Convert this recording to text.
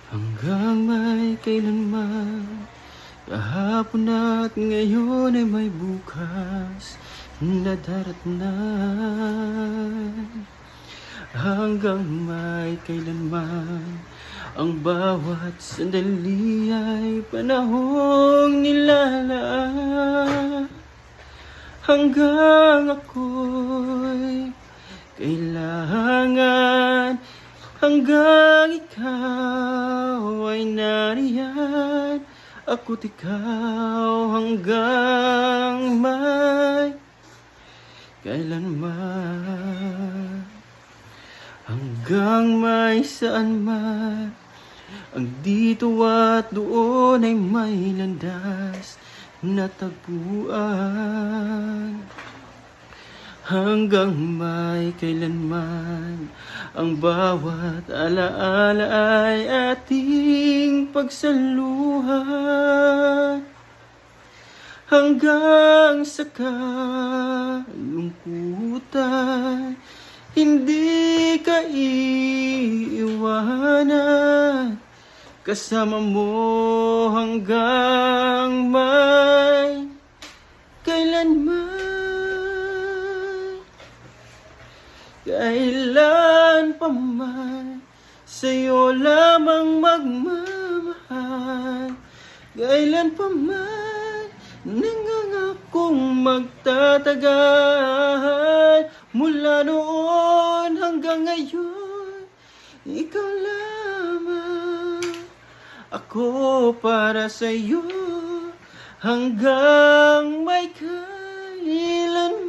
Hanggang may kailanman, kahapon at ngayon ay may bukas na daratnan. Hanggang may kailanman, ang bawat sandali ay panahong nilalaan. Hanggang ako'y kailangan, hanggang ikaw ay nariyan, ako't ikaw hanggang may kailanman. Hanggang may saan man, ang dito at doon ay may landas na tagpuan. Hanggang may kailanman, ang bawat alaala ay ating pagsaluhan. Hanggang sa kalungkutan, hindi ka iiwanan. Kasama mo hanggang may kailanman. Kailan pa man sa'yo lamang magmamahal. Kailan pa man nangangakong magtatagal. Mula noon hanggang ngayon, ikaw lamang. Ako para sa'yo hanggang may kailanman.